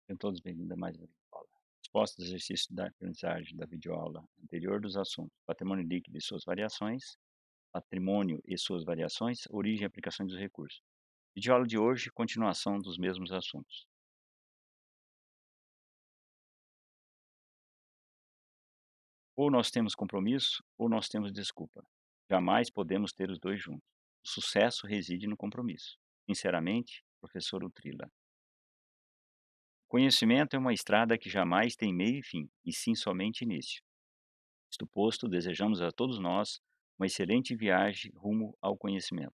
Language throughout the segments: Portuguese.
Sejam todos bem-vindos a mais uma videoaula. Resposta do exercício da aprendizagem da videoaula anterior dos assuntos patrimônio líquido e suas variações, patrimônio e suas variações, origem e aplicações dos recursos. Videoaula de hoje, continuação dos mesmos assuntos. Ou nós temos compromisso, ou nós temos desculpa. Jamais podemos ter os dois juntos. O sucesso reside no compromisso. Sinceramente, professor Utrila. Conhecimento é uma estrada que jamais tem meio e fim, e sim somente início. Isto posto, desejamos a todos nós uma excelente viagem rumo ao conhecimento.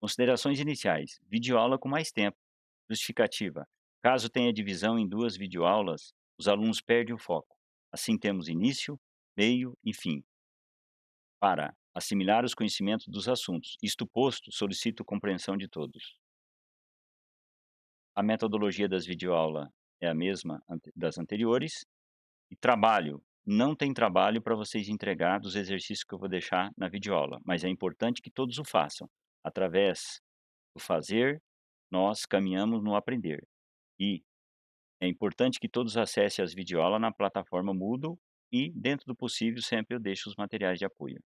Considerações iniciais. Videoaula com mais tempo. Justificativa. Caso tenha divisão em duas videoaulas, os alunos perdem o foco. Assim temos início, meio e fim. Para assimilar os conhecimentos dos assuntos. Isto posto, solicito compreensão de todos. A metodologia das videoaulas é a mesma das anteriores. E trabalho, não tem trabalho para vocês entregar dos exercícios que eu vou deixar na videoaula, mas é importante que todos o façam. Através do fazer, nós caminhamos no aprender. E é importante que todos acessem as videoaulas na plataforma Moodle e, dentro do possível, sempre eu deixo os materiais de apoio.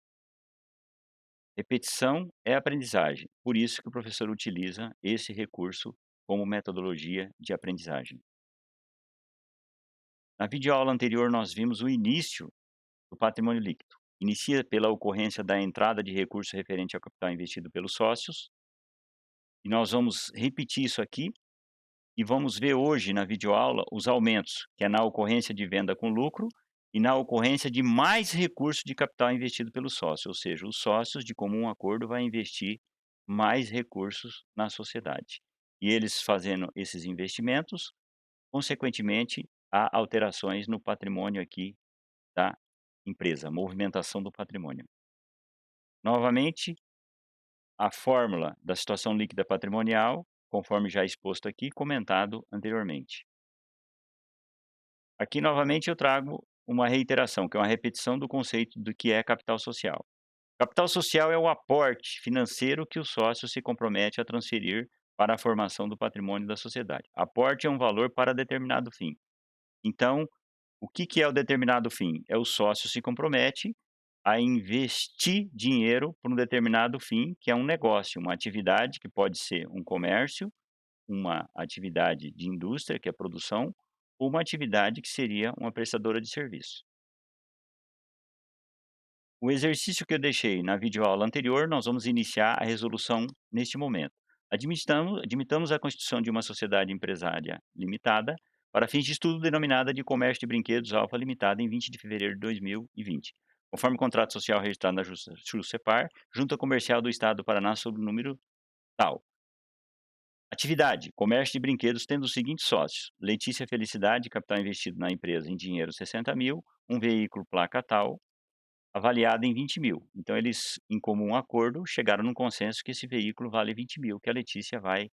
Repetição é aprendizagem, por isso que o professor utiliza esse recurso como metodologia de aprendizagem. Na videoaula anterior, nós vimos o início do patrimônio líquido. Inicia pela ocorrência da entrada de recurso referente ao capital investido pelos sócios, e nós vamos repetir isso aqui, e vamos ver hoje na videoaula os aumentos, que é na ocorrência de venda com lucro e na ocorrência de mais recurso de capital investido pelo sócio, ou seja, os sócios de comum acordo vai investir mais recursos na sociedade. E eles fazendo esses investimentos, consequentemente, há alterações no patrimônio aqui da empresa, movimentação do patrimônio. Novamente, a fórmula da situação líquida patrimonial, conforme já exposto aqui, comentado anteriormente. Aqui, novamente, eu trago uma reiteração, que é uma repetição do conceito do que é capital social. Capital social é o aporte financeiro que o sócio se compromete a transferir para a formação do patrimônio da sociedade. Aporte é um valor para determinado fim. Então, o que que é o determinado fim? É o sócio se compromete a investir dinheiro para um determinado fim, que é um negócio, uma atividade que pode ser um comércio, uma atividade de indústria, que é a produção, ou uma atividade que seria uma prestadora de serviço. O exercício que eu deixei na videoaula anterior, nós vamos iniciar a resolução neste momento. Admitamos a constituição de uma sociedade empresária limitada para fins de estudo denominada de Comércio de Brinquedos Alfa Limitada em 20 de fevereiro de 2020, conforme o contrato social registrado na JuSepar, Junta Comercial do Estado do Paraná, sob o número tal. Atividade: comércio de brinquedos, tendo os seguintes sócios: Letícia Felicidade, capital investido na empresa em dinheiro 60.000, um veículo placa tal, avaliado em 20.000. Então eles, em comum acordo, chegaram num consenso que esse veículo vale 20.000, que a Letícia vai,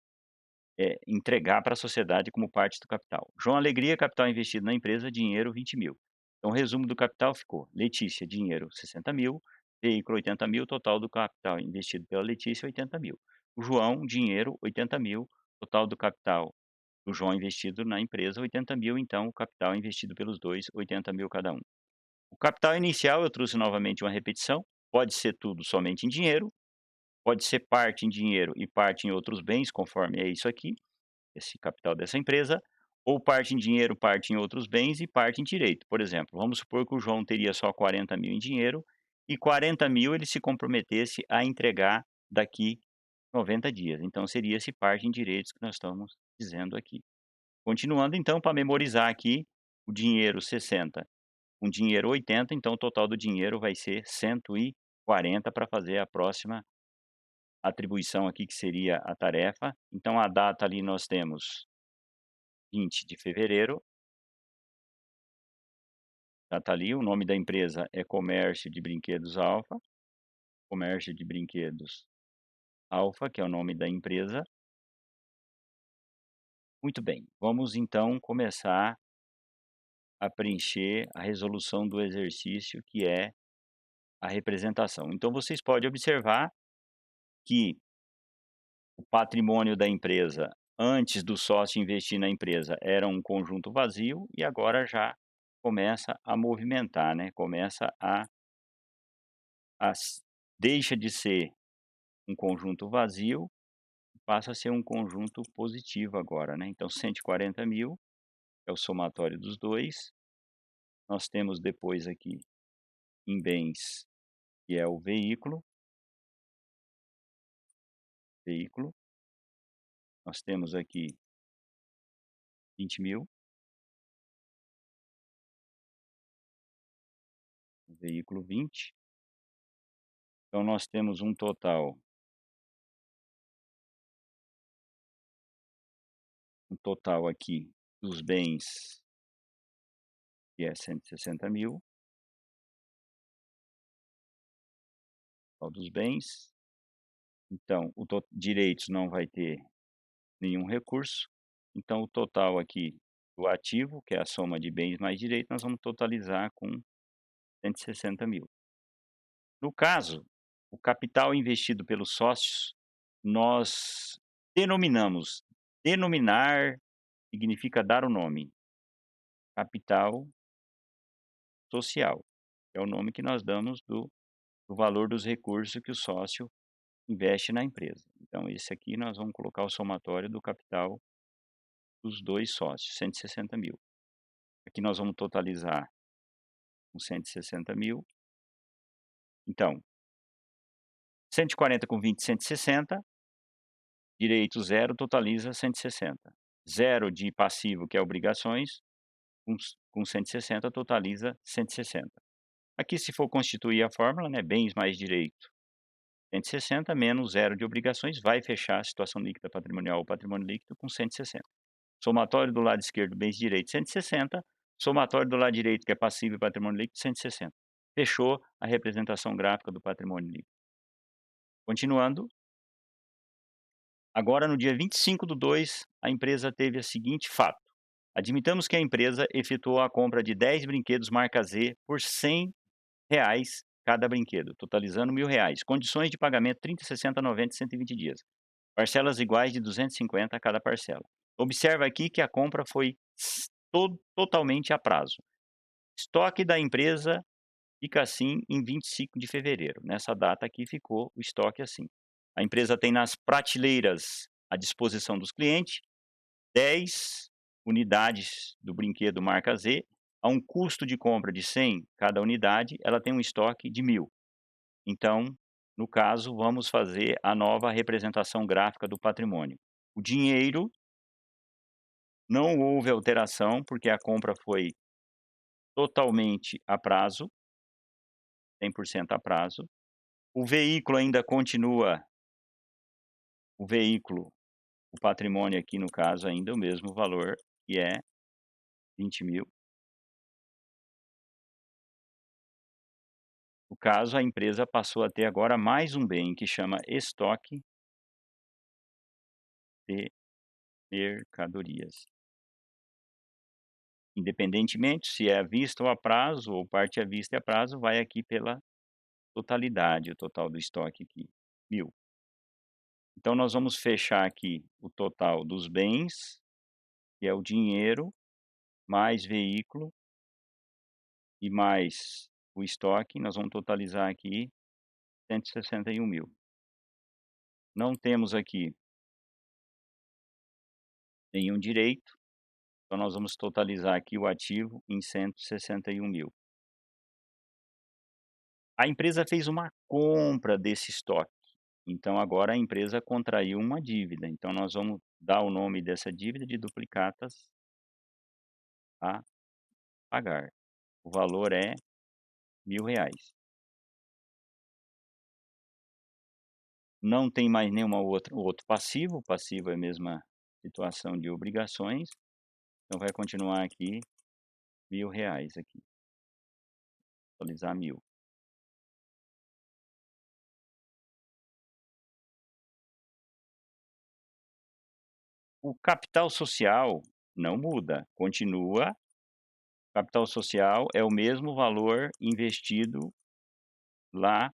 entregar para a sociedade como parte do capital. João Alegria, capital investido na empresa, dinheiro 20.000. Então o resumo do capital ficou: Letícia, dinheiro 60.000, veículo 80.000, total do capital investido pela Letícia 80.000. O João, dinheiro 80.000, total do capital do João investido na empresa 80.000, então o capital investido pelos dois 80.000 cada um. O capital inicial, eu trouxe novamente uma repetição, pode ser tudo somente em dinheiro, pode ser parte em dinheiro e parte em outros bens, conforme é isso aqui, esse capital dessa empresa, ou parte em dinheiro, parte em outros bens e parte em direito. Por exemplo, vamos supor que o João teria só 40.000 em dinheiro e 40.000 ele se comprometesse a entregar daqui 90 dias. Então seria esse parte em direitos que nós estamos dizendo aqui. Continuando então, para memorizar aqui, o dinheiro 60, um dinheiro 80, então o total do dinheiro vai ser 140 para fazer a próxima atribuição aqui, que seria a tarefa. Então a data ali nós temos 20 de fevereiro, já está ali, o nome da empresa é Comércio de Brinquedos Alfa, Comércio de Brinquedos Alfa, que é o nome da empresa. Muito bem, vamos então começar a preencher a resolução do exercício, que é a representação. Então vocês podem observar que o patrimônio da empresa antes do sócio investir na empresa era um conjunto vazio e agora já começa a movimentar, né, começa a s deixa de ser um conjunto vazio, passa a ser um conjunto positivo agora, né. Então 140.000 é o somatório dos 2. Nós temos depois aqui em bens, que é o veículo, nós temos aqui 20.000, o veículo 20. Então nós temos um total aqui dos bens, que é 160.000, total dos bens. Então o direitos não vai ter nenhum recurso, então o total aqui do ativo, que é a soma de bens mais direitos, nós vamos totalizar com 160.000. No caso, o capital investido pelos sócios, nós denominamos. Denominar significa dar o nome. Capital social, é o nome que nós damos do valor dos recursos que o sócio investe na empresa. Então esse aqui nós vamos colocar o somatório do capital dos 2 sócios, 160.000. Aqui nós vamos totalizar com 160.000. Então, 140 com 20, 160, direito zero totaliza 160. Zero de passivo, que é obrigações, com 160 totaliza 160. Aqui, se for constituir a fórmula, né, bens mais direito, 160 menos zero de obrigações, vai fechar a situação líquida patrimonial ou patrimônio líquido com 160. Somatório do lado esquerdo, bens direito, 160. Somatório do lado direito, que é passivo e patrimônio líquido, 160. Fechou a representação gráfica do patrimônio líquido. Continuando, agora no dia 25/2, a empresa teve o seguinte fato: admitamos que a empresa efetuou a compra de 10 brinquedos marca Z por R$ 100 cada brinquedo, totalizando R$ 1.000. Condições de pagamento: 30, 60, 90 e 120 dias. Parcelas iguais de 250 a cada parcela. Observa aqui que a compra foi totalmente a prazo. Estoque da empresa fica assim em 25 de fevereiro. Nessa data aqui ficou o estoque assim. A empresa tem nas prateleiras à disposição dos clientes 10 unidades do brinquedo marca Z, a um custo de compra de 100 cada unidade, ela tem um estoque de 1.000. Então, no caso, vamos fazer a nova representação gráfica do patrimônio. O dinheiro, não houve alteração, porque a compra foi totalmente a prazo, 100% a prazo. O veículo ainda continua o patrimônio aqui no caso ainda é o mesmo valor, que é 20.000. No caso, a empresa passou a ter agora mais um bem que chama estoque de mercadorias. Independentemente se é à vista ou a prazo, ou parte à vista e a prazo, vai aqui pela totalidade, o total do estoque aqui, 1.000. Então nós vamos fechar aqui o total dos bens, que é o dinheiro, mais veículo e mais o estoque, nós vamos totalizar aqui 161.000. Não temos aqui nenhum direito, então nós vamos totalizar aqui o ativo em 161.000. A empresa fez uma compra desse estoque, então agora a empresa contraiu uma dívida, então nós vamos dar o nome dessa dívida de duplicatas a pagar. O valor é R$ 1.000. Não tem mais nenhuma outro passivo, o passivo é a mesma situação de obrigações, então vai continuar aqui R$ 1.000 aqui, atualizar 1.000. O capital social não muda, continua. Capital social é o mesmo valor investido lá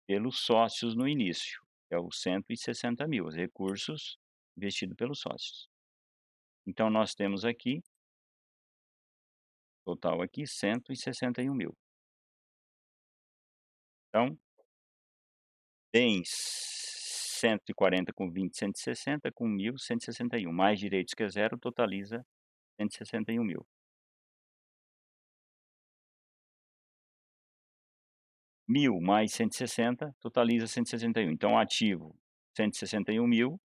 pelos sócios no início, é os 160.000, os recursos investido pelos sócios. Então nós temos aqui, total aqui, 161.000. Então, bens 140 com 20, 160, com 1.000, 161, mais direitos que é zero, totaliza 161.000. 1.000 mais 160 totaliza 161. Então ativo 161.000,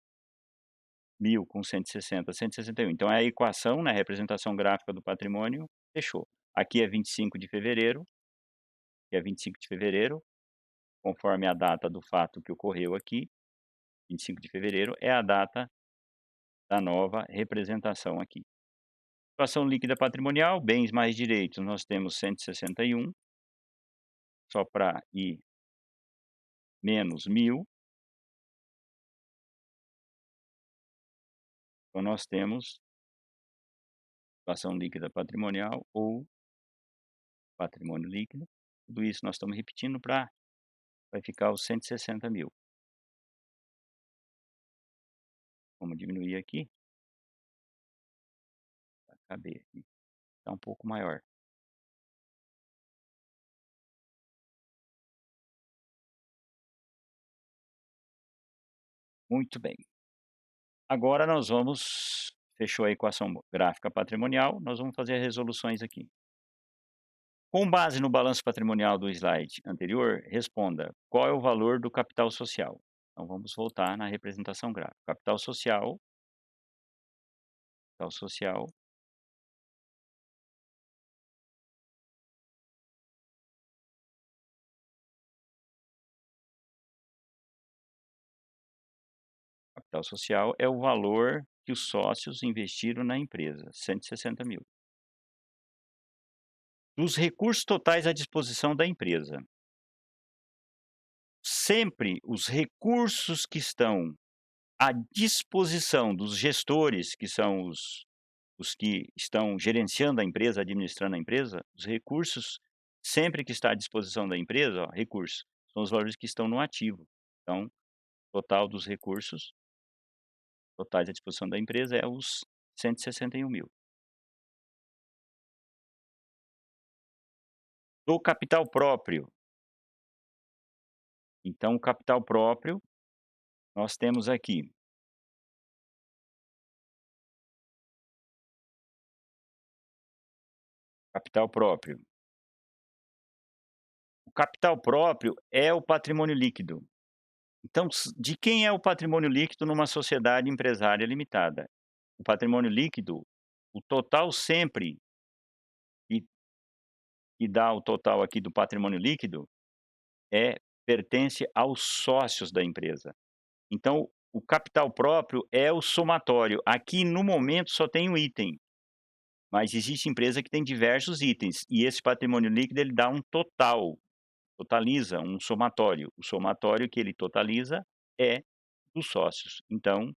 1.000 com 160, 161. Então é a equação, né, representação gráfica do patrimônio, fechou. Aqui é 25 de fevereiro, que é 25 de fevereiro, conforme a data do fato que ocorreu aqui, 25 de fevereiro é a data da nova representação aqui. Situação líquida patrimonial, bens mais direitos, nós temos 161, só para ir menos 1.000, então nós temos situação líquida patrimonial ou patrimônio líquido, tudo isso nós estamos repetindo vai ficar os 160.000. Vamos diminuir aqui, para caber aqui, está um pouco maior. Muito bem. Agora nós vamos fechou a equação gráfica patrimonial, nós vamos fazer as resoluções aqui. Com base no balanço patrimonial do slide anterior, responda: qual é o valor do capital social? Então vamos voltar na representação gráfica. Capital social, capital social é o valor que os sócios investiram na empresa, 160.000. Dos recursos totais à disposição da empresa. Sempre os recursos que estão à disposição dos gestores, que são os que estão gerenciando a empresa, administrando a empresa, os recursos sempre que está à disposição da empresa, ó, recursos, são os valores que estão no ativo. Então, total dos recursos totais à disposição da empresa é os 161.000. Do capital próprio. Então, o capital próprio, nós temos aqui capital próprio. O capital próprio é o patrimônio líquido. Então, de quem é o patrimônio líquido numa sociedade empresária limitada? O patrimônio líquido, o total sempre que que dá o total aqui do patrimônio líquido, pertence aos sócios da empresa. Então, o capital próprio é o somatório. Aqui, no momento, só tem um item, mas existe empresa que tem diversos itens, e esse patrimônio líquido ele dá um total, totaliza um somatório. O somatório que ele totaliza é dos sócios. Então,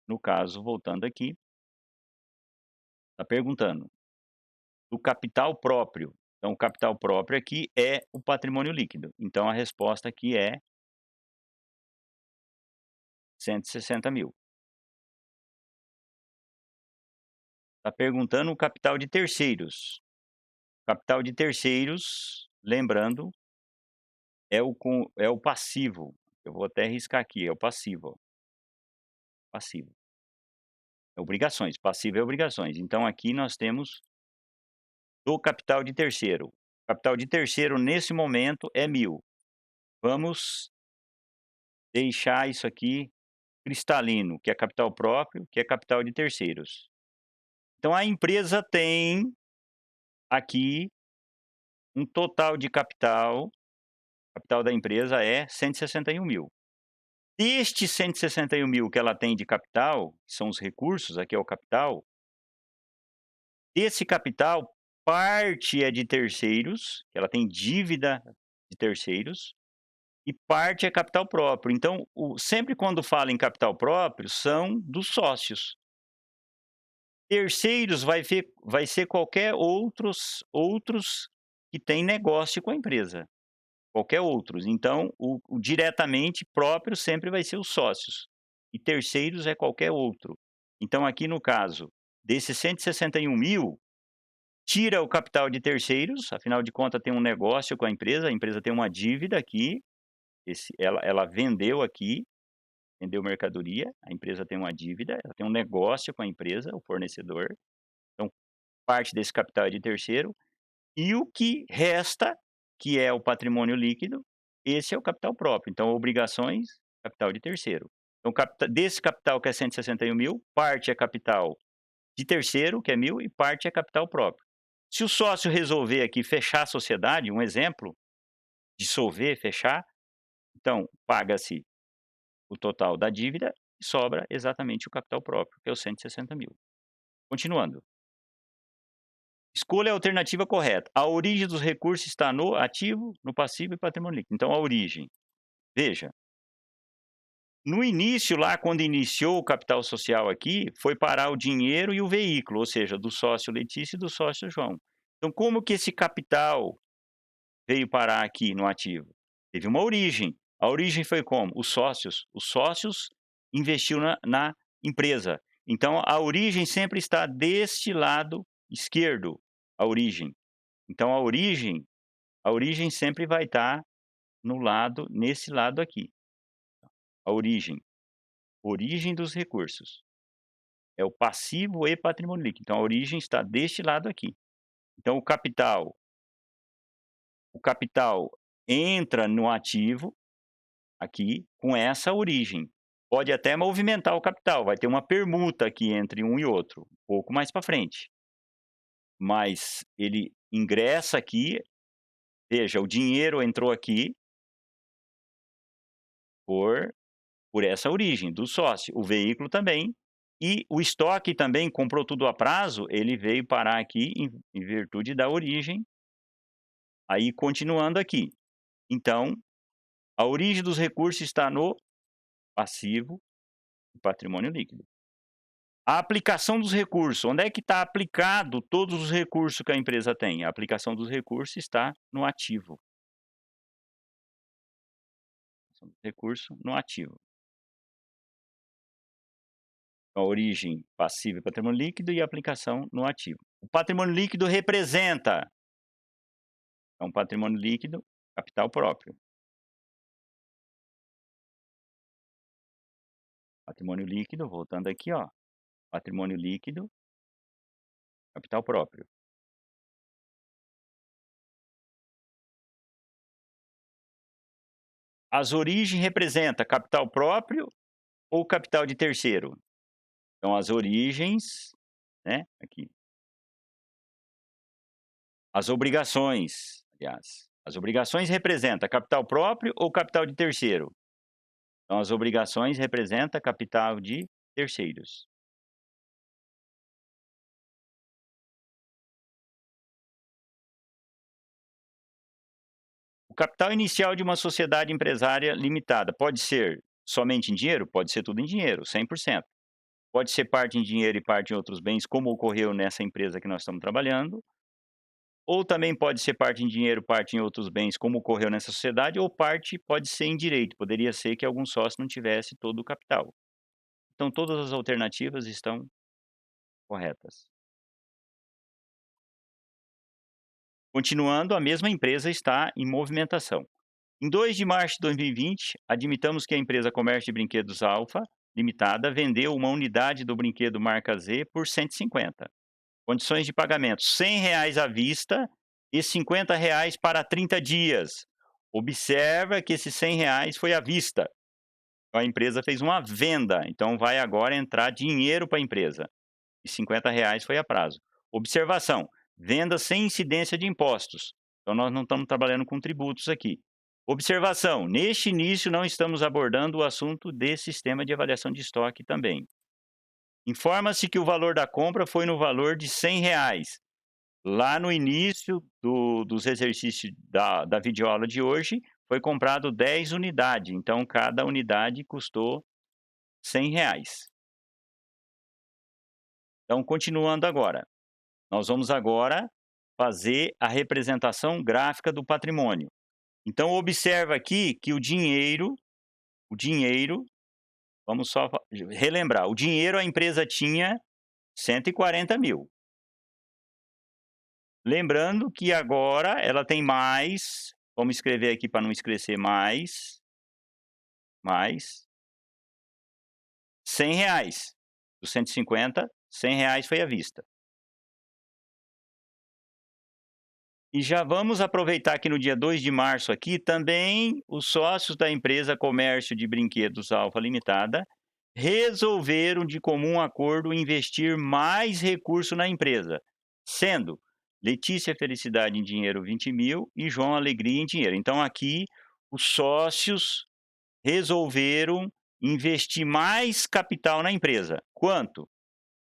no caso, voltando aqui, está perguntando do capital próprio. Então, o capital próprio aqui é o patrimônio líquido. Então, a resposta aqui é 160.000. Está perguntando o capital de terceiros. Capital de terceiros, lembrando, é o passivo. Eu vou até riscar aqui, é o passivo, ó. Passivo. É obrigações, passivo é obrigações. Então aqui nós temos do capital de terceiro. Capital de terceiro nesse momento é 1.000. Vamos deixar isso aqui cristalino, que é capital próprio, que é capital de terceiros. Então a empresa tem aqui um total de capital da empresa é 161.000. Destes 161.000 que ela tem de capital, que são os recursos, aqui é o capital, desse capital, parte é de terceiros, que ela tem dívida de terceiros, e parte é capital próprio. Então, sempre quando fala em capital próprio, são dos sócios. Terceiros vai ser qualquer outros que têm negócio com a empresa. Qualquer outros. Então, o diretamente próprio sempre vai ser os sócios. e terceiros é qualquer outro. Então aqui no caso, desses 161.000, tira o capital de terceiros, afinal de contas tem um negócio com a empresa tem uma dívida aqui, ela vendeu aqui, vendeu mercadoria, a empresa tem uma dívida, ela tem um negócio com a empresa, o fornecedor, então parte desse capital é de terceiro, e o que resta, que é o patrimônio líquido, esse é o capital próprio. Então, obrigações, capital de terceiro. Então, desse capital que é 161.000, parte é capital de terceiro, que é 1.000, e parte é capital próprio. Se o sócio resolver aqui fechar a sociedade, um exemplo, dissolver, fechar, então paga-se o total da dívida e sobra exatamente o capital próprio, que é os 160.000. Continuando. Escolha a alternativa correta. A origem dos recursos está no ativo, no passivo e patrimônio líquido. Então, a origem. Veja, no início, lá, quando iniciou o capital social aqui, foi parar o dinheiro e o veículo, ou seja, do sócio Letícia e do sócio João. Então, como que esse capital veio parar aqui no ativo? Teve uma origem. A origem foi como? Os sócios investiu na empresa. Então, a origem sempre está deste lado esquerdo, a origem. Então a origem sempre vai estar nesse lado aqui. A origem dos recursos. É o passivo e patrimônio líquido. Então a origem está deste lado aqui. Então o capital entra no ativo, aqui, com essa origem. Pode até movimentar o capital, vai ter uma permuta aqui entre um e outro, um pouco mais para frente. Mas ele ingressa aqui, veja, o dinheiro entrou aqui por essa origem, do sócio. O veículo também. E o estoque também, comprou tudo a prazo, ele veio parar aqui em virtude da origem. Aí, continuando aqui. Então, a origem dos recursos está no passivo e patrimônio líquido. A aplicação dos recursos. Onde é que está aplicado todos os recursos que a empresa tem? A aplicação dos recursos está no ativo. Recurso no ativo. A origem passiva e patrimônio líquido e a aplicação no ativo. O patrimônio líquido representa um patrimônio líquido, capital próprio. Patrimônio líquido, voltando aqui, ó, patrimônio líquido, capital próprio. As origens representa capital próprio ou capital de terceiro? Então as origens, né, aqui. As obrigações, aliás, as obrigações representa capital próprio ou capital de terceiro? Então as obrigações representa capital de terceiros. O capital inicial de uma sociedade empresária limitada pode ser somente em dinheiro? Pode ser tudo em dinheiro, 100%. Pode ser parte em dinheiro e parte em outros bens, como ocorreu nessa empresa que nós estamos trabalhando, ou também pode ser parte em dinheiro, parte em outros bens, como ocorreu nessa sociedade, ou parte pode ser em direito, poderia ser que algum sócio não tivesse todo o capital. Então todas as alternativas estão corretas. Continuando, a mesma empresa está em movimentação. Em 2 de março de 2020, admitamos que a empresa Comércio de Brinquedos Alfa, limitada, vendeu uma unidade do brinquedo marca Z por 150. Condições de pagamento: R$ 100 à vista e R$ 50 para 30 dias. Observa que esses R$ 100 foi à vista. A empresa fez uma venda, então vai agora entrar dinheiro para a empresa. E R$ 50 foi a prazo. Observação: venda sem incidência de impostos. Então nós não estamos trabalhando com tributos aqui. Observação: neste início não estamos abordando o assunto de sistema de avaliação de estoque também. Informa-se que o valor da compra foi no valor de R$ 100. Lá no início dos exercícios da videoaula de hoje, foi comprado 10 unidades, então cada unidade custou R$ 100. Então, continuando agora, nós vamos agora fazer a representação gráfica do patrimônio. Então observa aqui que o dinheiro vamos só relembrar, o dinheiro a empresa tinha 140.000. Lembrando que agora ela tem mais, vamos escrever aqui para não esquecer, mais R$ 100. Dos 150, R$ 100 foi à vista. E já vamos aproveitar que no dia 2 de março aqui, também os sócios da empresa Comércio de Brinquedos Alfa Limitada resolveram de comum acordo investir mais recurso na empresa, sendo Letícia Felicidade em dinheiro 20.000 e João Alegria em dinheiro. Então aqui os sócios resolveram investir mais capital na empresa. Quanto?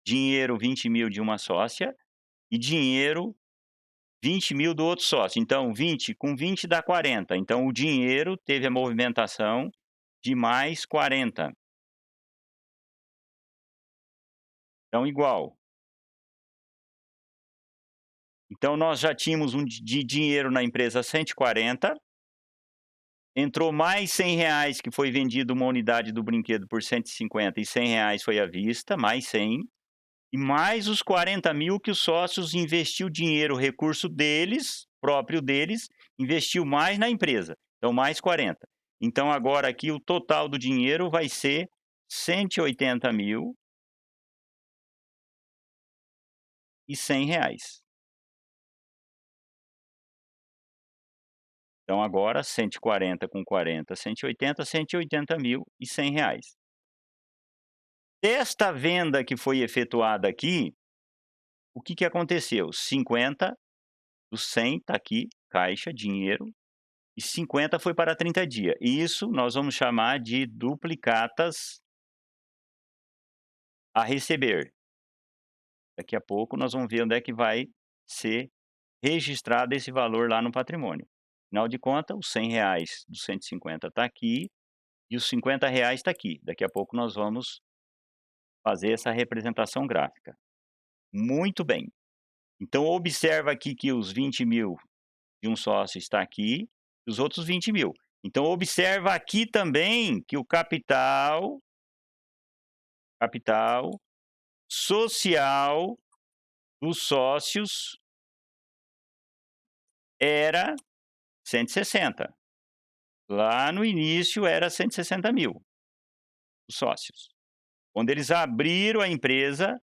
Dinheiro 20.000 de uma sócia e dinheiro 20.000 do outro sócio. Então 20 com 20 dá 40. Então o dinheiro teve a movimentação de mais 40. Então igual. Então nós já tínhamos de dinheiro na empresa 140, entrou mais R$ 100 que foi vendido uma unidade do brinquedo por 150 e R$ 100 foi à vista, mais 100, e mais os 40.000 que os sócios investiu dinheiro, recurso deles, próprio deles, investiu mais na empresa, então mais 40. Então agora aqui o total do dinheiro vai ser 180.000 e R$ 100. Então agora 140 com 40, 180, 180.000 e R$ 100. Desta venda que foi efetuada aqui, o que que aconteceu? 50 dos 100 está aqui, caixa, dinheiro, e 50 foi para 30 dias. E isso nós vamos chamar de duplicatas a receber. Daqui a pouco nós vamos ver onde é que vai ser registrado esse valor lá no patrimônio. Afinal de contas, os R$ 100 dos 150 está aqui e os R$ 50 está aqui. Daqui a pouco nós vamos fazer essa representação gráfica. Muito bem. Então observa aqui que os 20.000 de um sócio está aqui, e os outros 20.000. Então observa aqui também que o capital social dos sócios era 160. Lá no início era 160.000, os sócios. Quando eles abriram a empresa,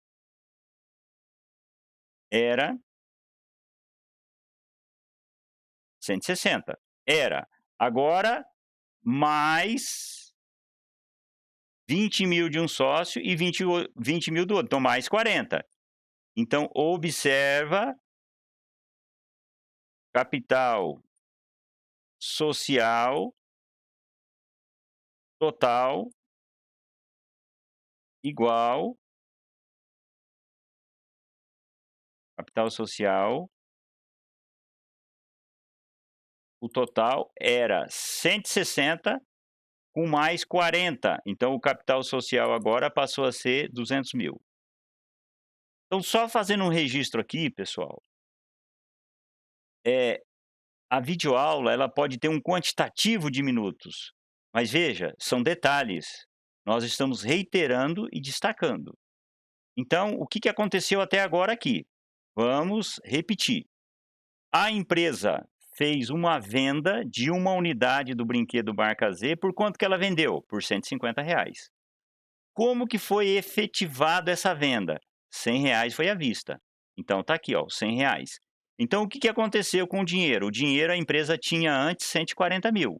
era 160. Era. Agora, mais 20.000 de um sócio e 20.000 do outro, então mais 40. Então observa, capital social total igual capital social, o total era 160 com mais 40, então o capital social agora passou a ser 200.000. Então só fazendo um registro aqui, pessoal, a videoaula ela pode ter um quantitativo de minutos, mas veja, são detalhes. Nós estamos reiterando e destacando. Então, o que que aconteceu até agora aqui? Vamos repetir. A empresa fez uma venda de uma unidade do brinquedo Marca Z, por quanto que ela vendeu? Por R$ 150. Como que foi efetivada essa venda? R$ 100 foi à vista. Então tá aqui, ó, R$ 100. Então o que que aconteceu com o dinheiro? O dinheiro a empresa tinha antes 140.000,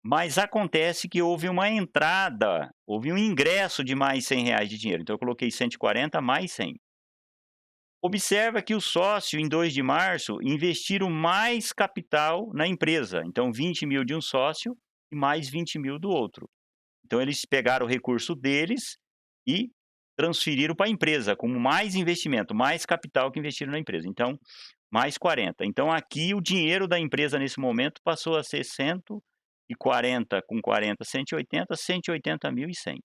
mas acontece que houve uma entrada, houve um ingresso de mais R$ 100 de dinheiro, então eu coloquei 140 mais 100. Observa que o sócio, em 2 de março, investiram mais capital na empresa, então 20.000 de um sócio e mais 20.000 do outro. Então eles pegaram o recurso deles e transferiram para a empresa, como mais investimento, mais capital que investiram na empresa, então mais 40. Então aqui o dinheiro da empresa nesse momento passou a ser 140 com 40, 180, 180.100.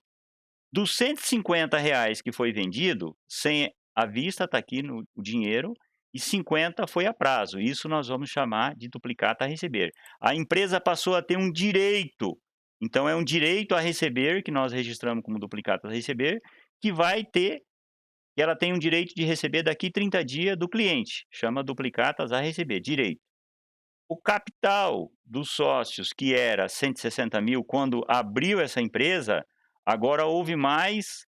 Dos R$ 150 que foi vendido, 100 à vista, está aqui no o dinheiro, e 50 foi a prazo. Isso nós vamos chamar de duplicata a receber. A empresa passou a ter um direito Então é um direito a receber, que nós registramos como duplicatas a receber, que vai ter que ela tem um direito de receber daqui 30 dias do cliente, chama duplicatas a receber, direito. O capital dos sócios, que era 160.000 quando abriu essa empresa, agora houve mais,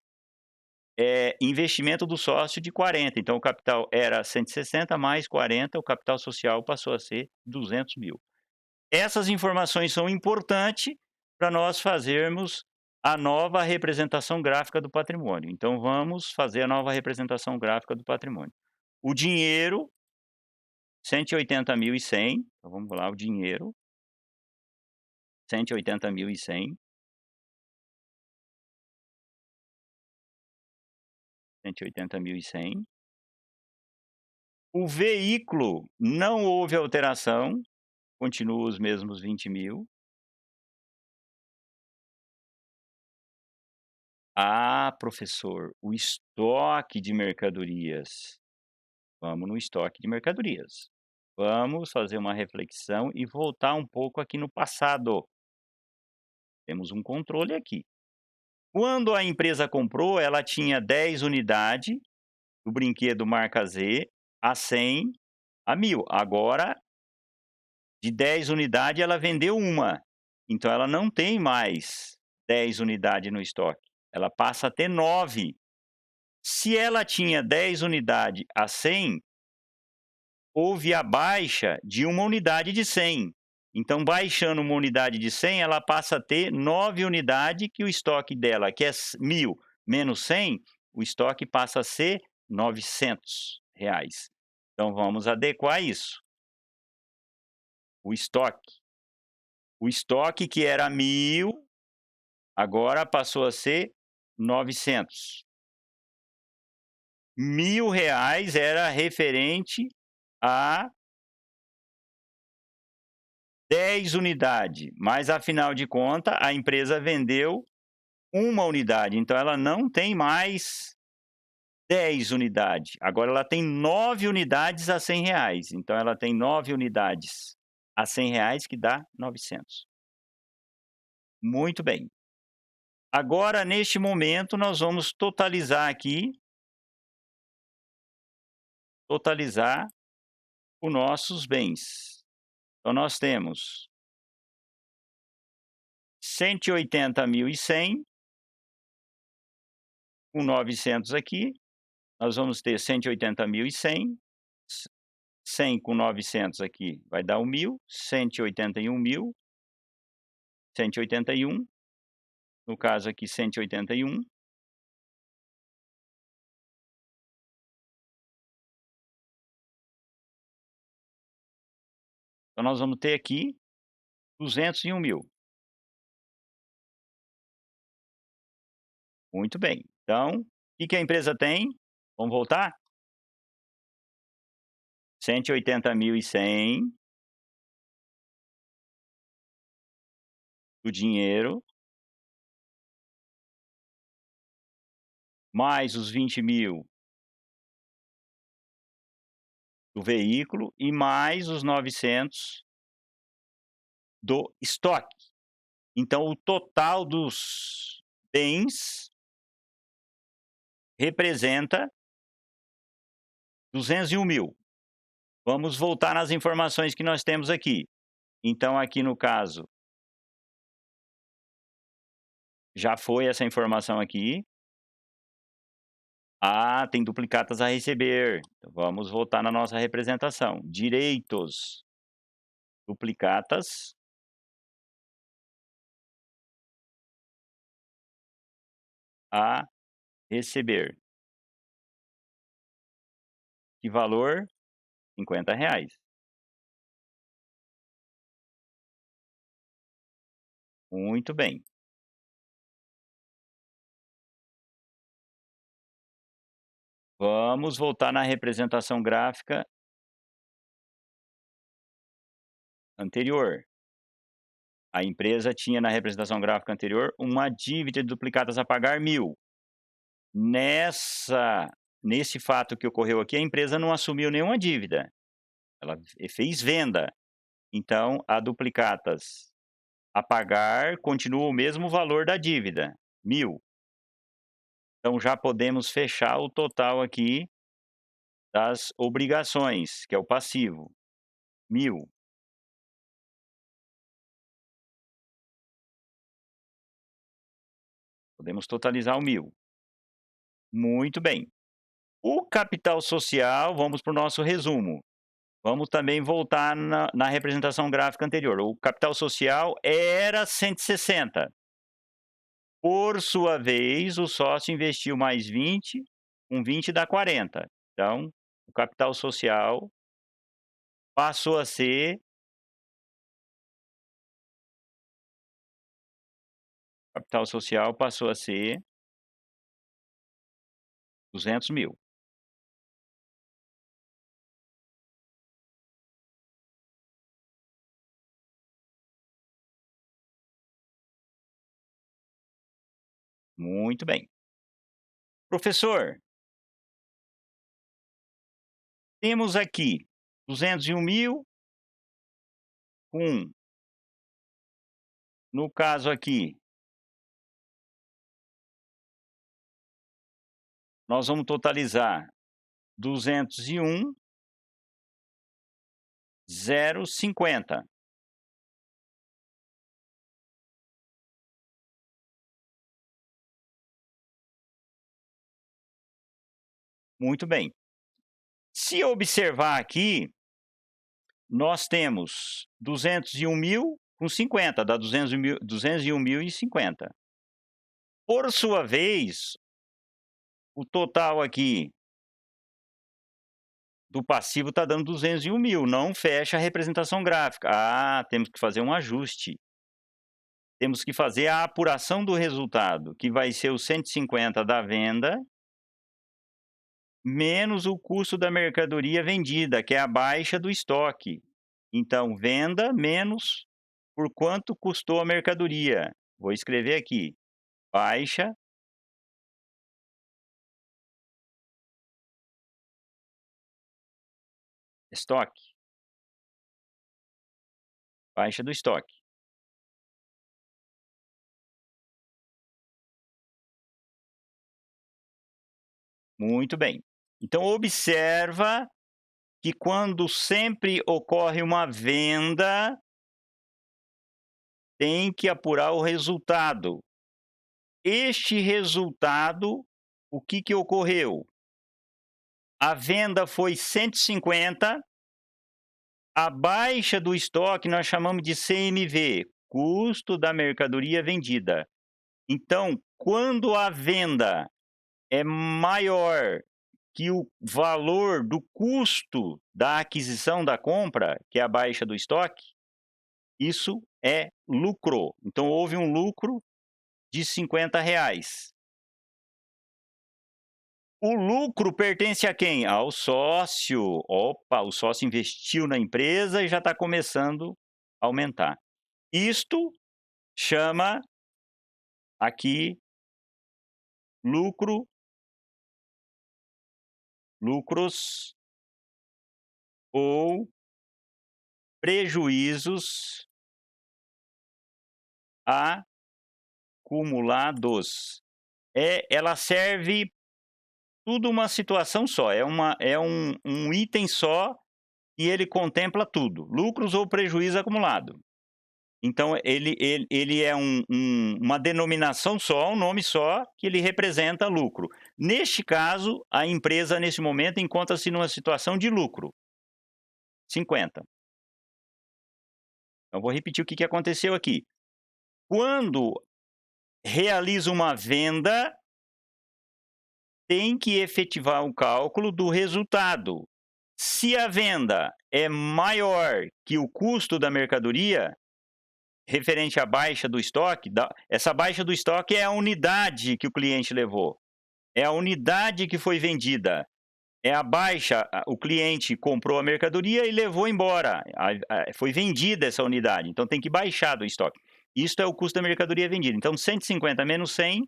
investimento do sócio de 40, então o capital era 160 mais 40, o capital social passou a ser 200.000. Essas informações são importante para nós fazermos a nova representação gráfica do patrimônio. Então vamos fazer a nova representação gráfica do patrimônio. O dinheiro, 180.100, então vamos lá, o dinheiro, 180.100, 180.100. O veículo, não houve alteração, continua os mesmos 20.000. Ah, professor, o estoque de mercadorias. Vamos no estoque de mercadorias. Vamos fazer uma reflexão e voltar um pouco aqui no passado. Temos um controle aqui. Quando a empresa comprou, ela tinha 10 unidades do brinquedo marca Z a 100, a 1.000. Agora, de 10 unidades, ela vendeu uma. Então ela não tem mais 10 unidades no estoque. Ela passa a ter 9. Se ela tinha 10 unidades a 100, houve a baixa de uma unidade de 100. Então, baixando uma unidade de 100, ela passa a ter 9 unidades, que o estoque dela, que é 1.000 menos 100, o estoque passa a ser R$ 900. Então, vamos adequar isso. O estoque. O estoque que era 1.000, agora passou a ser 900. R$ 1.000 era referente a 10 unidades, mas afinal de contas a empresa vendeu uma unidade, então ela não tem mais 10 unidades, agora ela tem 9 unidades a R$ 100, então ela tem 9 unidades a R$ 100 que dá 900. Muito bem. Agora neste momento nós vamos totalizar aqui, os nossos bens. Então nós temos 180.100 com 900 aqui, nós vamos ter 180.100, 100 com 900 aqui vai dar o 1.000, 181.000, 181, no caso aqui 181. Então nós vamos ter aqui 201.000. Muito bem. Então, o que a empresa tem? Vamos voltar? 180.100 do dinheiro, mais os 20.000 do veículo e mais os 900 do estoque. Então o total dos bens representa 201.000. Vamos voltar nas informações que nós temos aqui. Então aqui no caso, já foi essa informação aqui. Ah, tem duplicatas a receber. Então vamos voltar na nossa representação. Direitos. Duplicatas a receber. Que valor? R$ 50. Muito bem. Vamos voltar na representação gráfica anterior. A empresa tinha na representação gráfica anterior uma dívida de duplicatas a pagar 1.000. Nesse fato que ocorreu aqui, a empresa não assumiu nenhuma dívida. Ela fez venda. Então, a duplicatas A pagar continua o mesmo valor da dívida, 1.000. Então já podemos fechar o total aqui das obrigações, que é o passivo, 1.000. Podemos totalizar o 1.000. Muito bem. O capital social, vamos para o nosso resumo. Vamos também voltar na representação gráfica anterior. O capital social era 160. Por sua vez, o sócio investiu mais 20, com 20 dá 40. Então, o passou a ser capital social passou a ser 200.000. Muito bem. Professor, temos aqui 201.000 com, no caso aqui, nós vamos totalizar 201.050. Muito bem. Se observar aqui, nós temos 201.000 com 50, dá 201.050. Por sua vez, o total aqui do passivo está dando 201.000, não fecha a representação gráfica. Ah, temos que fazer um ajuste. Temos que fazer a apuração do resultado, que vai ser os 150 da venda, menos o custo da mercadoria vendida, que é a baixa do estoque. Então, venda menos por quanto custou a mercadoria. Vou escrever aqui: baixa estoque, baixa do estoque. Muito bem. Então observa que quando sempre ocorre uma venda, tem que apurar o resultado. Este resultado, o que que ocorreu? A venda foi 150, a baixa do estoque nós chamamos de CMV, custo da mercadoria vendida. Então, quando a venda é maior que o valor do custo da aquisição da compra, que é a baixa do estoque, isso é lucro. Então houve um lucro de R$ 50. O lucro pertence a quem? Ao sócio. Opa, o sócio investiu na empresa e já está começando a aumentar. Isto chama aqui lucros ou prejuízos acumulados. Ela serve tudo uma situação só, é um item só e ele contempla tudo, lucros ou prejuízo acumulado. Então ele é uma denominação só, um nome só, que ele representa lucro. Neste caso, a empresa, nesse momento, encontra-se numa situação de lucro, 50. Então vou repetir o que aconteceu aqui. Quando realiza uma venda, tem que efetivar o cálculo do resultado. Se a venda é maior que o custo da mercadoria, referente à baixa do estoque, essa baixa do estoque é a unidade que o cliente levou, é a unidade que foi vendida. É a baixa, o cliente comprou a mercadoria e levou embora, foi vendida essa unidade, então tem que baixar do estoque. Isto é o custo da mercadoria vendida. Então 150 menos 100,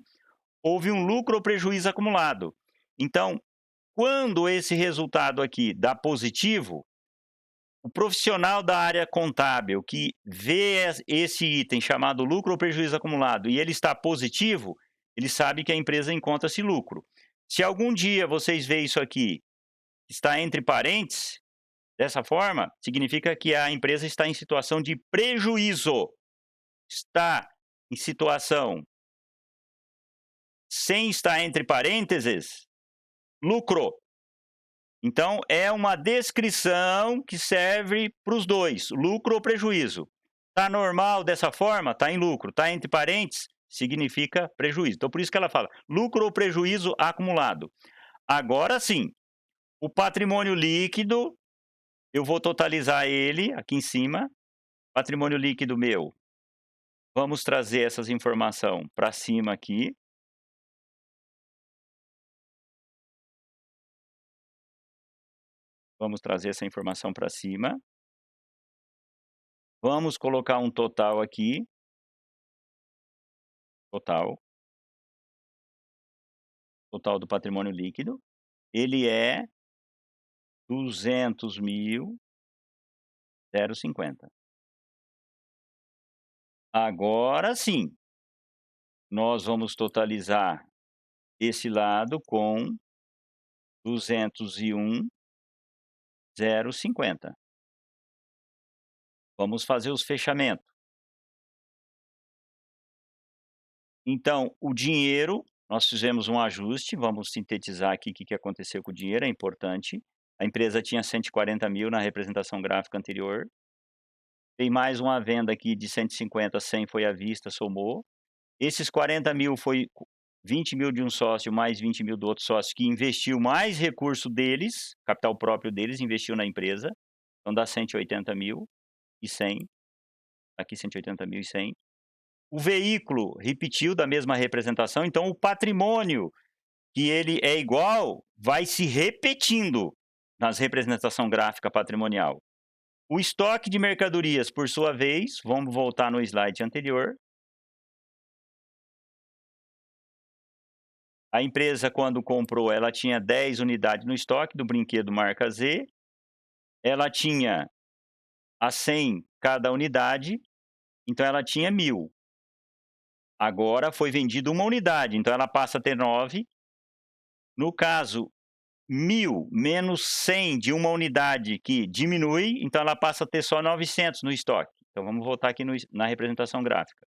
houve um lucro ou prejuízo acumulado. Então, quando esse resultado aqui dá positivo, O profissional da área contábil que vê esse item chamado lucro ou prejuízo acumulado e ele está positivo, ele sabe que a empresa encontra-se lucro. Se algum dia vocês veem isso aqui, está entre parênteses, dessa forma, significa que a empresa está em situação de prejuízo. Está em situação sem estar entre parênteses, lucro. Então, é uma descrição que serve para os dois, lucro ou prejuízo. Está normal dessa forma? Está em lucro. Está entre parênteses? Significa prejuízo. Então, por isso que ela fala lucro ou prejuízo acumulado. Agora sim, o patrimônio líquido, eu vou totalizar ele aqui em cima. Patrimônio líquido meu. Vamos trazer essas informações para cima aqui. Vamos trazer essa informação para cima. Vamos colocar um total aqui. Total. Total do patrimônio líquido. Ele é 200.050. Agora sim, nós vamos totalizar esse lado com 201.050. Vamos fazer os fechamentos. Então, o dinheiro, nós fizemos um ajuste, vamos sintetizar aqui o que aconteceu com o dinheiro, é importante. A empresa tinha 140.000 na representação gráfica anterior. Tem mais uma venda aqui de 150, 100 foi à vista, somou. Esses 40.000 foi 20.000 de um sócio, mais 20.000 do outro sócio, que investiu mais recurso deles, capital próprio deles, investiu na empresa. Então dá 180.100. Aqui 180.100. O veículo repetiu da mesma representação, então o patrimônio, que ele é igual, vai se repetindo nas representação gráfica patrimonial. O estoque de mercadorias, por sua vez, vamos voltar no slide anterior. A empresa, quando comprou, ela tinha 10 unidades no estoque do brinquedo marca Z. Ela tinha a 100 cada unidade, então ela tinha 1.000. Agora foi vendida uma unidade, então ela passa a ter 9. No caso, 1.000 menos 100 de uma unidade que diminui, então ela passa a ter só 900 no estoque. Então vamos voltar aqui na representação gráfica.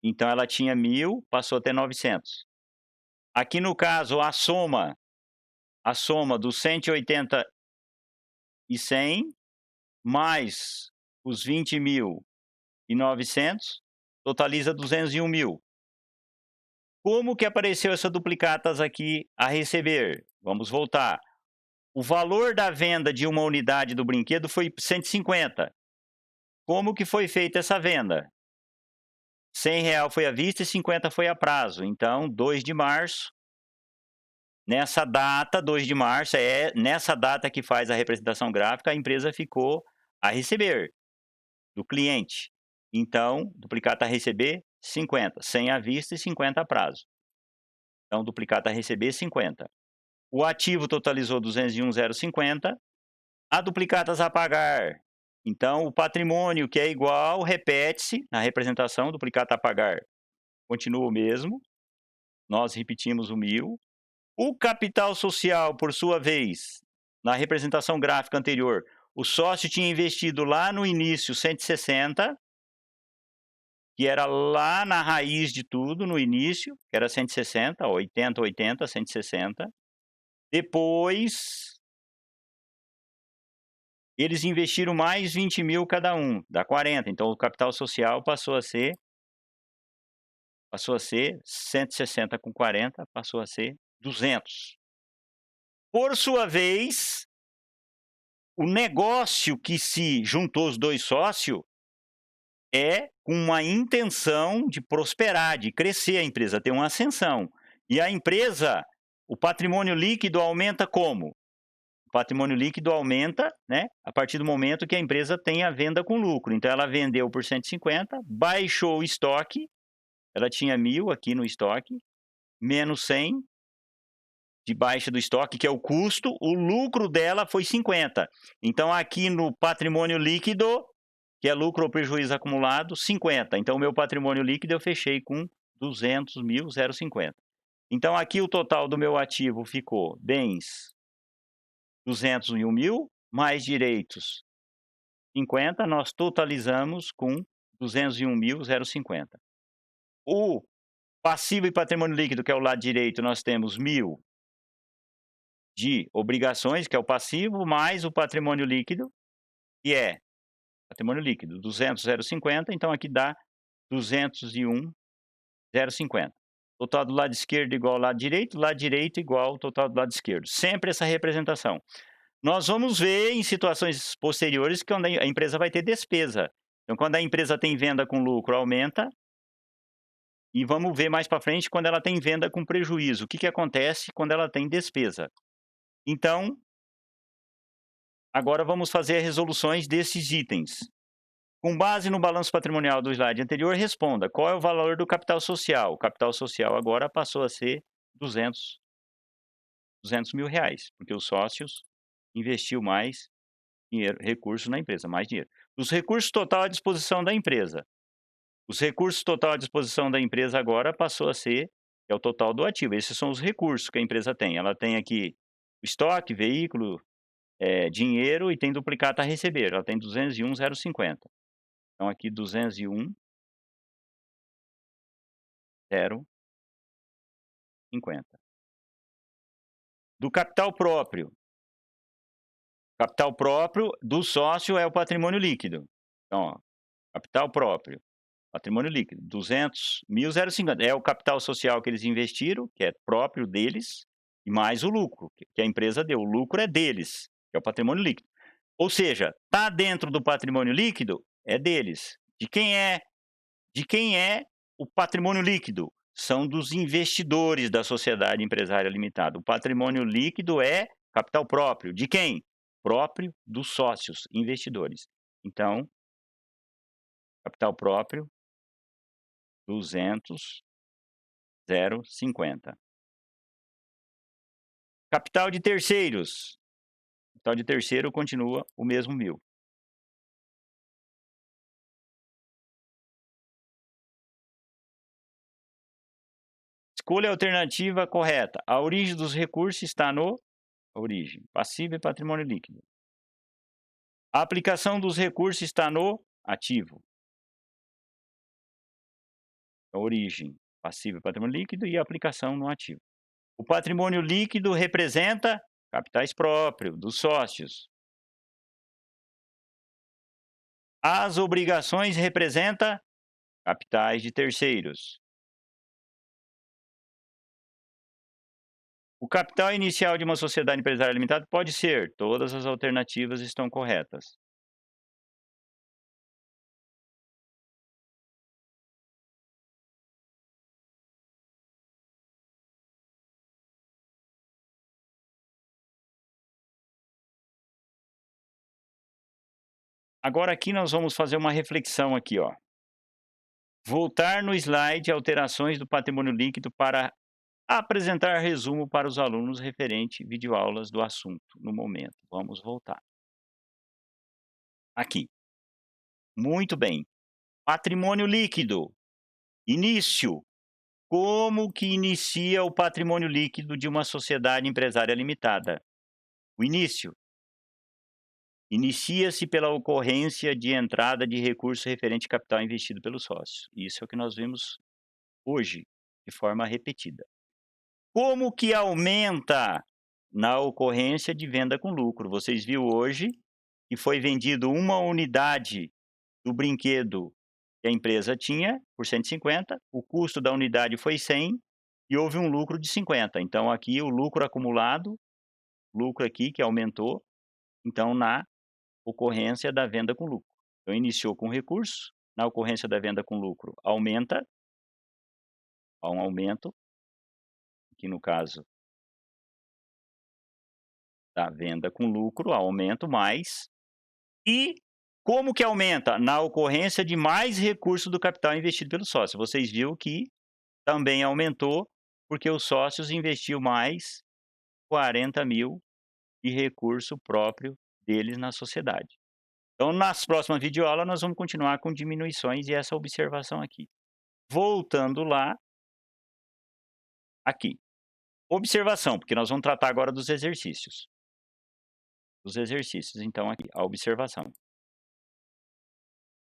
Então ela tinha 1.000, passou a ter 900. Aqui no caso, a soma dos 180 e 100, mais os 20.900, totaliza 201.000. Como que apareceu essa duplicatas aqui a receber? Vamos voltar. O valor da venda de uma unidade do brinquedo foi 150. Como que foi feita essa venda? R$ 100 foi à vista e 50 foi a prazo. Então, 2 de março, nessa data, 2 de março, nessa data que faz a representação gráfica, a empresa ficou a receber do cliente. Então, duplicata a receber, 50. 100 à vista e 50 a prazo. Então, duplicata a receber, 50. O ativo totalizou 201.050. A duplicatas a pagar. Então, o patrimônio que é igual, repete-se na representação, duplicata a pagar. Continua o mesmo. Nós repetimos o 1.000. O capital social, por sua vez, na representação gráfica anterior, o sócio tinha investido lá no início 160, que era lá na raiz de tudo, no início, que era 160, 80, 80, 160. Depois, eles investiram mais 20.000 cada um, dá 40. Então, o capital social passou a ser 160 com 40, passou a ser 200. Por sua vez, o negócio que se juntou os dois sócios é com uma intenção de prosperar, de crescer a empresa, ter uma ascensão. E a empresa, o patrimônio líquido aumenta como? O patrimônio líquido aumenta, né, a partir do momento que a empresa tem a venda com lucro. Então ela vendeu por 150, baixou o estoque, ela tinha 1.000 aqui no estoque, menos 100, de baixa do estoque, que é o custo, o lucro dela foi 50. Então aqui no patrimônio líquido, que é lucro ou prejuízo acumulado, 50. Então o meu patrimônio líquido eu fechei com 200.050. Então aqui o total do meu ativo ficou bens 201.000, mais direitos 50, nós totalizamos com 201.050. O passivo e patrimônio líquido, que é o lado direito, nós temos 1.000 de obrigações, que é o passivo, mais o patrimônio líquido, que é patrimônio líquido, 200.050, então aqui dá 201.050. Total do lado esquerdo igual ao lado direito igual ao total do lado esquerdo. Sempre essa representação. Nós vamos ver em situações posteriores que quando a empresa vai ter despesa. Então, quando a empresa tem venda com lucro, aumenta. E vamos ver mais para frente quando ela tem venda com prejuízo. O que acontece quando ela tem despesa? Então, agora vamos fazer resoluções desses itens. Com base no balanço patrimonial do slide anterior, responda: qual é o valor do capital social? O capital social agora passou a ser 200 mil reais, porque os sócios investiu mais dinheiro, recurso na empresa, mais dinheiro. Os recursos total à disposição da empresa. Os recursos total à disposição da empresa agora passou a ser, é o total do ativo. Esses são os recursos que a empresa tem. Ela tem aqui estoque, veículo, dinheiro e tem duplicata a receber. Ela tem 201.050. Então aqui 201.050. Do capital próprio do sócio é o patrimônio líquido. Então, ó, capital próprio, patrimônio líquido, 200.050. É o capital social que eles investiram, que é próprio deles, e mais o lucro, que a empresa deu. O lucro é deles, que é o patrimônio líquido. Ou seja, está dentro do patrimônio líquido, é deles. De quem é? De quem é o patrimônio líquido? São dos investidores da sociedade empresária limitada. O patrimônio líquido é capital próprio. De quem? Próprio dos sócios, investidores. Então, capital próprio, 200.050. Capital de terceiros. Capital de terceiro continua o mesmo 1.000. Escolha a alternativa correta. A origem dos recursos está no origem, passivo e patrimônio líquido. A aplicação dos recursos está no ativo. A origem, passivo e patrimônio líquido e a aplicação no ativo. O patrimônio líquido representa capitais próprios dos sócios. As obrigações representam capitais de terceiros. O capital inicial de uma sociedade empresária limitada pode ser, todas as alternativas estão corretas. Agora aqui nós vamos fazer uma reflexão aqui, ó. Voltar no slide alterações do patrimônio líquido para apresentar resumo para os alunos referente videoaulas do assunto no momento. Vamos voltar. Aqui. Muito bem. Patrimônio líquido. Início. Como que inicia o patrimônio líquido de uma sociedade empresária limitada? O início inicia-se pela ocorrência de entrada de recurso referente capital investido pelos sócios. Isso é o que nós vimos hoje, de forma repetida. Como que aumenta na ocorrência de venda com lucro? Vocês viram hoje que foi vendido uma unidade do brinquedo que a empresa tinha por 150, o custo da unidade foi 100 e houve um lucro de 50. Então aqui o lucro acumulado, lucro aqui que aumentou, então na ocorrência da venda com lucro. Então iniciou com recurso, na ocorrência da venda com lucro aumenta, há um aumento, aqui no caso da venda com lucro, aumento mais. E como que aumenta? Na ocorrência de mais recurso do capital investido pelo sócio. Vocês viram que também aumentou, porque os sócios investiu mais 40.000 de recurso próprio deles na sociedade. Então, nas próximas videoaulas, nós vamos continuar com diminuições e essa observação aqui. Voltando lá, aqui. Observação, porque nós vamos tratar agora dos exercícios. Os exercícios, então, aqui, a observação.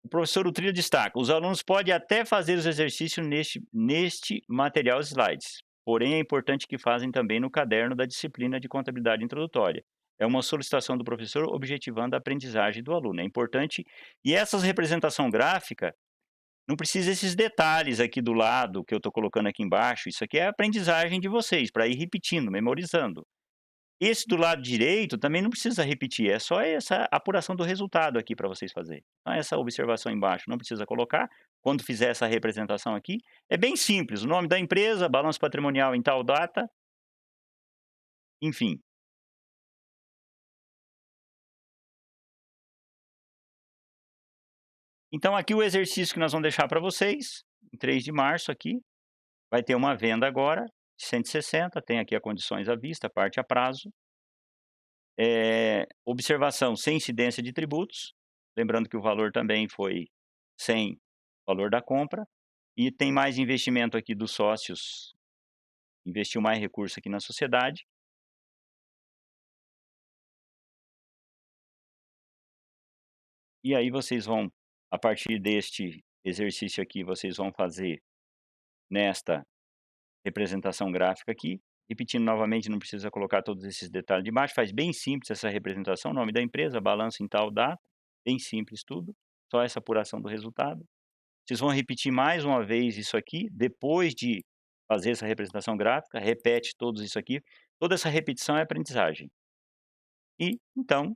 O professor Utrilho destaca: os alunos podem até fazer os exercícios neste material slides, porém é importante que fazem também no caderno da disciplina de contabilidade introdutória. É uma solicitação do professor objetivando a aprendizagem do aluno. É importante. E essas representação gráfica, não precisa esses detalhes aqui do lado que eu estou colocando aqui embaixo. Isso aqui é a aprendizagem de vocês, para ir repetindo, memorizando. Esse do lado direito também não precisa repetir, é só essa apuração do resultado aqui para vocês fazerem. Então essa observação embaixo não precisa colocar, quando fizer essa representação aqui, é bem simples, o nome da empresa, balanço patrimonial em tal data, enfim. Então aqui o exercício que nós vamos deixar para vocês, em 3 de março aqui, vai ter uma venda agora de 160, tem aqui a condições à vista, parte a prazo. Observação sem incidência de tributos, lembrando que o valor também foi sem valor da compra, e tem mais investimento aqui dos sócios, investiu mais recurso aqui na sociedade. E aí vocês vão, a partir deste exercício aqui, vocês vão fazer nesta representação gráfica aqui, repetindo novamente, não precisa colocar todos esses detalhes de baixo, faz bem simples essa representação, nome da empresa, balanço em tal data, bem simples tudo, só essa apuração do resultado. Vocês vão repetir mais uma vez isso aqui, depois de fazer essa representação gráfica, repete todos isso aqui, toda essa repetição é aprendizagem. E, então,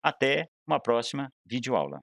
até uma próxima videoaula.